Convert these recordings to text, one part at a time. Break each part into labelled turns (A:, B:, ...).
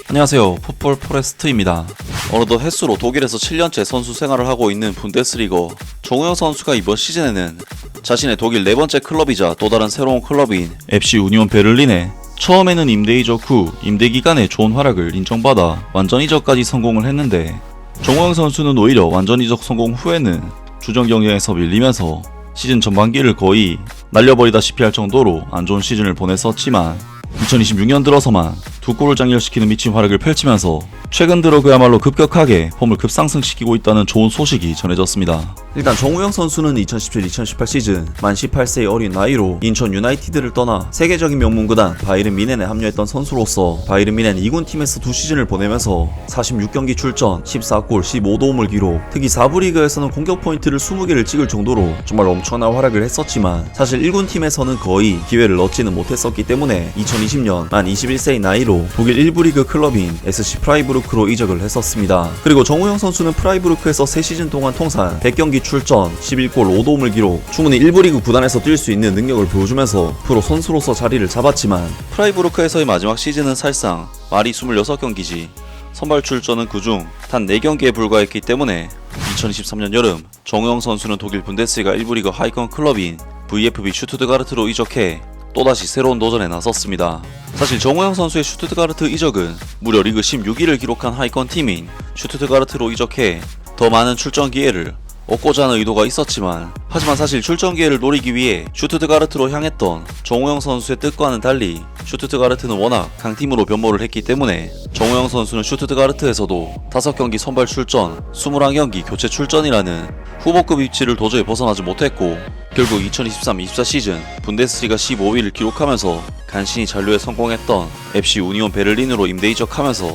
A: 안녕하세요, 풋볼 포레스트입니다. 어느덧 햇수로 독일에서 7년째 선수 생활을 하고 있는 분데스리거 정우영 선수가 이번 시즌에는 자신의 독일 네 번째 클럽이자 또 다른 새로운 클럽인 FC 우니온 베를린에 처음에는 임대 이적 후 임대 기간에 좋은 활약을 인정받아 완전 이적까지 성공을 했는데, 정우영 선수는 오히려 완전 이적 성공 후에는 주전 경쟁에서 밀리면서 시즌 전반기를 거의 날려버리다시피 할 정도로 안 좋은 시즌을 보냈었지만, 2026년 들어서만 두 골을 장렬시키는 미친 활약을 펼치면서 최근 들어 그야말로 급격하게 폼을 급상승시키고 있다는 좋은 소식이 전해졌습니다. 일단 정우영 선수는 2017-2018 시즌 만 18세의 어린 나이로 인천 유나이티드를 떠나 세계적인 명문 구단 바이른 뮌헨에 합류했던 선수로서 바이른 뮌헨 2군 팀에서 두 시즌을 보내면서 46경기 출전, 14골, 15도움을 기록, 특히 4부 리그에서는 공격 포인트를 20개를 찍을 정도로 정말 엄청난 활약을 했었지만, 사실 1군 팀에서는 거의 기회를 얻지는 못했었기 때문에 2020년 만 21세의 나이로 독일 1부 리그 클럽인 SC 프라이부르크로 이적을 했었습니다. 그리고 정우영 선수는 프라이부르크에서 3시즌 동안 통산 100경기 출전, 11골 5도움을 기록, 충분히 1부 리그 구단에서 뛸 수 있는 능력을 보여주면서 프로 선수로서 자리를 잡았지만, 프라이부르크에서의 마지막 시즌은 사실상 말이 26경기지 선발 출전은 그중 단 4경기에 불과했기 때문에 2023년 여름 정우영 선수는 독일 분데스리가 1부 리그 하이컨 클럽인 VfB 슈투트가르트로 이적해 또다시 새로운 도전에 나섰습니다. 사실 정우영 선수의 슈투트가르트 이적은 무려 리그 16위를 기록한 하이컨 팀인 슈투트가르트로 이적해 더 많은 출전 기회를 얻고자 하는 의도가 있었지만, 하지만 사실 출전 기회를 노리기 위해 슈투트가르트로 향했던 정우영 선수의 뜻과는 달리 슈투트가르트는 워낙 강팀으로 변모를 했기 때문에 정우영 선수는 슈투트가르트에서도 5경기 선발 출전, 21경기 교체 출전이라는 후보급 위치를 도저히 벗어나지 못했고, 결국 2023-24 시즌 분데스리가 15위를 기록하면서 간신히 잔류에 성공했던 FC 우니온 베를린으로 임대 이적하면서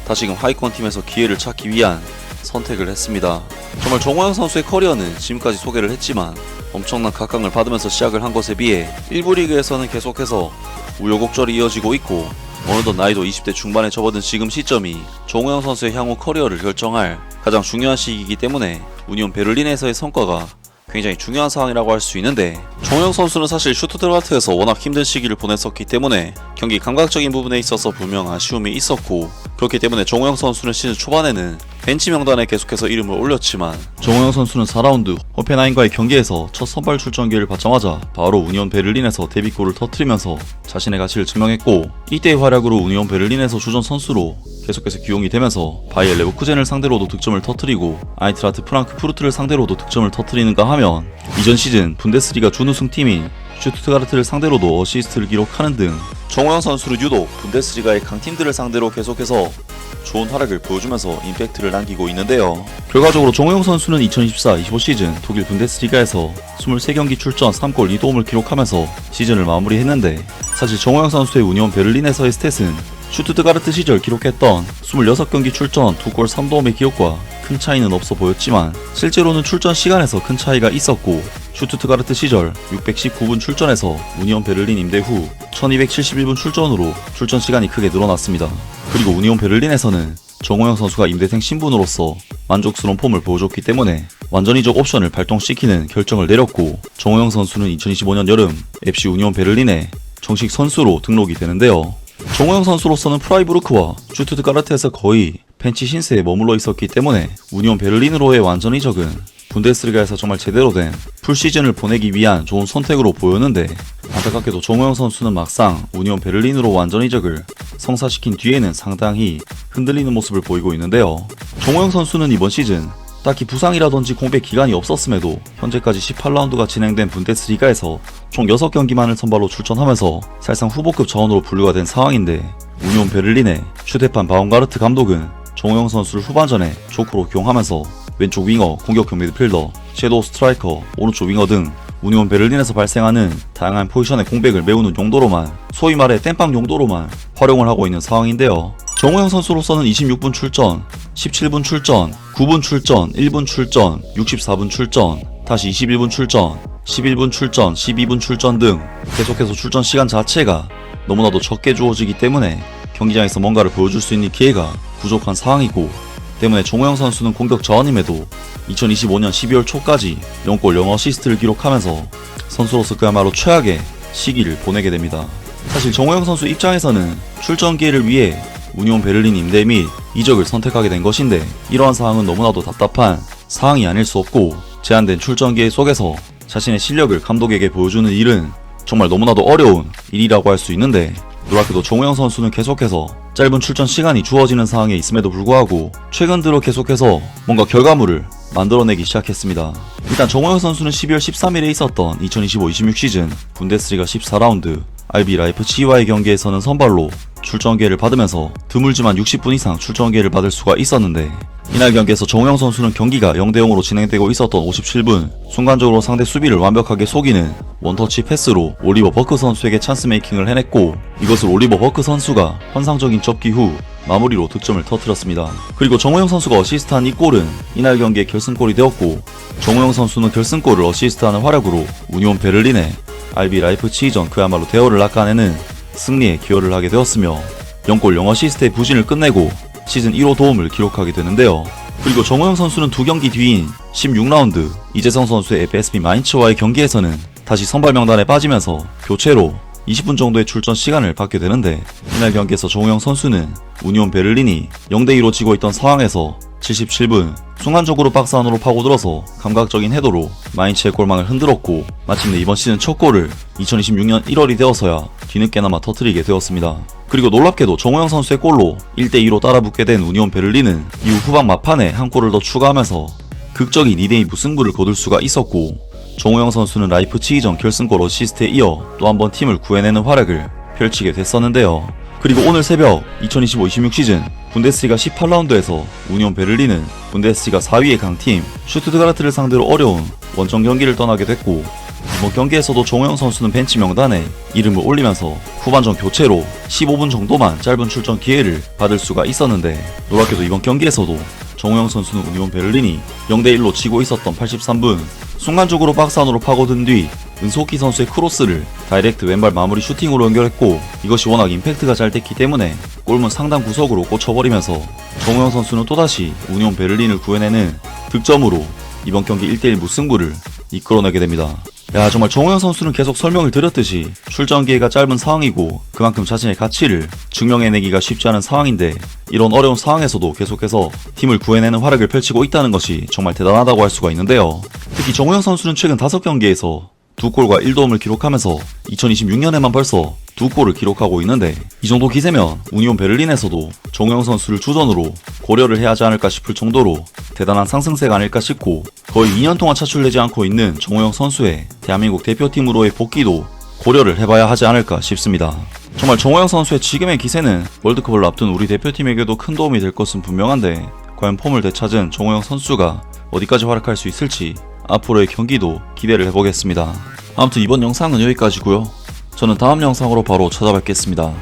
A: 다시금 하위권 팀에서 기회를 찾기 위한 선택을 했습니다. 정말 정우영 선수의 커리어는 지금까지 소개를 했지만 엄청난 각광을 받으면서 시작을 한 것에 비해 1부 리그에서는 계속해서 우여곡절이 이어지고 있고, 어느덧 나이도 20대 중반에 접어든 지금 시점이 정우영 선수의 향후 커리어를 결정할 가장 중요한 시기이기 때문에 우니온 베를린에서의 성과가 굉장히 중요한 상황이라고 할 수 있는데, 정우영 선수는 사실 슈투트가르트에서 워낙 힘든 시기를 보냈었기 때문에 경기 감각적인 부분에 있어서 분명 아쉬움이 있었고, 그렇기 때문에 정우영 선수는 시즌 초반에는 벤치 명단에 계속해서 이름을 올렸지만, 정우영 선수는 4라운드 호펜하임과의 경기에서 첫 선발 출전 기회를 받자마자 바로 우니온 베를린에서 데뷔골을 터뜨리면서 자신의 가치를 증명했고, 이때의 활약으로 우니온 베를린에서 주전 선수로 계속해서 기용이 되면서 바이엘 레버쿠젠을 상대로도 득점을 터뜨리고 아인트라트 프랑크푸르트를 상대로도 득점을 터뜨리는가 하면, 이전 시즌 분데스리가 준우승 팀인 슈투트가르트를 상대로도 어시스트를 기록하는 등 정우영 선수를 유독 분데스리가의 강팀들을 상대로 계속해서 좋은 활약을 보여주면서 임팩트를 남기고 있는데요. 결과적으로 정우영 선수는 2024-25 시즌 독일 분데스리가에서 23경기 출전, 3골 2도움을 기록하면서 시즌을 마무리했는데, 사실 정우영 선수의 우니온 베를린에서의 스탯은 슈투트가르트 시절 기록했던 26경기 출전, 2골 3도움의 기록과 큰 차이는 없어 보였지만, 실제로는 출전 시간에서 큰 차이가 있었고, 슈투트가르트 시절 619분 출전에서 우니온 베를린 임대 후 1271분 출전으로 출전 시간이 크게 늘어났습니다. 그리고 우니온 베를린에서는 정우영 선수가 임대생 신분으로서 만족스러운 폼을 보여줬기 때문에 완전 이적 옵션을 발동시키는 결정을 내렸고, 정우영 선수는 2025년 여름 FC 우니온 베를린에 정식 선수로 등록이 되는데요. 정우영 선수로서는 프라이부르크와 슈투트가르트에서 거의 벤치 신세에 머물러 있었기 때문에 우니온 베를린으로의 완전 이적은 분데스리가에서 정말 제대로 된 풀시즌을 보내기 위한 좋은 선택으로 보였는데, 안타깝게도 정우영 선수는 막상 우니온 베를린으로 완전 이적을 성사시킨 뒤에는 상당히 흔들리는 모습을 보이고 있는데요. 정우영 선수는 이번 시즌 딱히 부상이라든지 공백 기간이 없었음에도 현재까지 18라운드가 진행된 분데스리가에서 총 6경기만을 선발로 출전하면서 사실상 후보급 자원으로 분류가 된 상황인데, 우니온 베를린의 슈테판 바움가르트 감독은 정우영 선수를 후반전에 조커로 기용하면서 왼쪽 윙어, 공격형 미드필더, 섀도우 스트라이커, 오른쪽 윙어 등 우니온 베를린에서 발생하는 다양한 포지션의 공백을 메우는 용도로만, 소위 말해 땜빵 용도로만 활용을 하고 있는 상황인데요. 정우영 선수로서는 26분 출전, 17분 출전, 9분 출전, 1분 출전, 64분 출전, 다시 21분 출전, 11분 출전, 12분 출전 등 계속해서 출전 시간 자체가 너무나도 적게 주어지기 때문에 경기장에서 뭔가를 보여줄 수 있는 기회가 부족한 상황이고, 때문에 정우영 선수는 공격 자원임에도 2025년 12월 초까지 0골 0어시스트를 기록하면서 선수로서 그야말로 최악의 시기를 보내게 됩니다. 사실 정우영 선수 입장에서는 출전 기회를 위해 우니온 베를린 임대 및 이적을 선택하게 된 것인데, 이러한 상황은 너무나도 답답한 상황이 아닐 수 없고, 제한된 출전 기회 속에서 자신의 실력을 감독에게 보여주는 일은 정말 너무나도 어려운 일이라고 할 수 있는데, 놀랍게도 정우영 선수는 계속해서 짧은 출전 시간이 주어지는 상황에 있음에도 불구하고 최근 들어 계속해서 뭔가 결과물을 만들어내기 시작했습니다. 일단 정우영 선수는 12월 13일에 있었던 2025-26 시즌 분데스리가 14라운드 RB 라이프치히와의 경기에서는 선발로 출전 기회를 받으면서 드물지만 60분 이상 출전 기회를 받을 수가 있었는데, 이날 경기에서 정우영 선수는 경기가 0대0으로 진행되고 있었던 57분 순간적으로 상대 수비를 완벽하게 속이는 원터치 패스로 올리버 버크 선수에게 찬스 메이킹을 해냈고, 이것을 올리버 버크 선수가 환상적인 접기 후 마무리로 득점을 터뜨렸습니다. 그리고 정우영 선수가 어시스트한 이 골은 이날 경기의 결승골이 되었고, 정우영 선수는 결승골을 어시스트하는 활약으로 우니온 베를린의 RB 라이프치히전 그야말로 대열을 낚아내는 승리에 기여를 하게 되었으며 0골 0어시스트의 부진을 끝내고 시즌 1호 도움을 기록하게 되는데요. 그리고 정우영 선수는 두 경기 뒤인 16라운드 이재성 선수의 FSB 마인츠와의 경기에서는 다시 선발 명단에 빠지면서 교체로 20분 정도의 출전 시간을 받게 되는데, 이날 경기에서 정우영 선수는 우니온 베를린이 0대2로 지고 있던 상황에서 77분 순간적으로 박스 안으로 파고들어서 감각적인 헤더로 마인츠의 골망을 흔들었고, 마침내 이번 시즌 첫 골을 2026년 1월이 되어서야 뒤늦게나마 터뜨리게 되었습니다. 그리고 놀랍게도 정우영 선수의 골로 1대2로 따라붙게 된 우니온 베를린은 이후 후반 막판에 한 골을 더 추가하면서 극적인 2대2 무승부를 거둘 수가 있었고, 정우영 선수는 라이프치히전 결승골 어시스트에 이어 또 한 번 팀을 구해내는 활약을 펼치게 됐었는데요. 그리고 오늘 새벽 2025-26 시즌 분데스리가 18라운드에서 우니온 베를린은 분데스리가 4위의 강팀 슈투트가르트를 상대로 어려운 원정 경기를 떠나게 됐고, 이번 경기에서도 정우영 선수는 벤치 명단에 이름을 올리면서 후반전 교체로 15분 정도만 짧은 출전 기회를 받을 수가 있었는데, 놀랍게도 이번 경기에서도 정우영 선수는 우니온 베를린이 0대1로 지고 있었던 83분 순간적으로 박스 안으로 파고든 뒤 은소키 선수의 크로스를 다이렉트 왼발 마무리 슈팅으로 연결했고, 이것이 워낙 임팩트가 잘 됐기 때문에 골문 상단 구석으로 꽂혀버리면서 정우영 선수는 또다시 우니온 베를린을 구해내는 득점으로 이번 경기 1대1 무승부를 이끌어내게 됩니다. 야, 정말 정우영 선수는 계속 설명을 드렸듯이 출전 기회가 짧은 상황이고 그만큼 자신의 가치를 증명해내기가 쉽지 않은 상황인데, 이런 어려운 상황에서도 계속해서 팀을 구해내는 활약을 펼치고 있다는 것이 정말 대단하다고 할 수가 있는데요. 특히 정우영 선수는 최근 5경기에서 2골과 1도움을 기록하면서 2026년에만 벌써 2골을 기록하고 있는데, 이 정도 기세면 우니온 베를린에서도 정우영 선수를 주전으로 고려를 해야 하지 않을까 싶을 정도로 대단한 상승세가 아닐까 싶고, 거의 2년 동안 차출되지 않고 있는 정우영 선수의 대한민국 대표팀으로의 복귀도 고려를 해봐야 하지 않을까 싶습니다. 정말 정우영 선수의 지금의 기세는 월드컵을 앞둔 우리 대표팀에게도 큰 도움이 될 것은 분명한데, 과연 폼을 되찾은 정우영 선수가 어디까지 활약할 수 있을지 앞으로의 경기도 기대를 해보겠습니다. 아무튼 이번 영상은 여기까지고요. 저는 다음 영상으로 바로 찾아뵙겠습니다.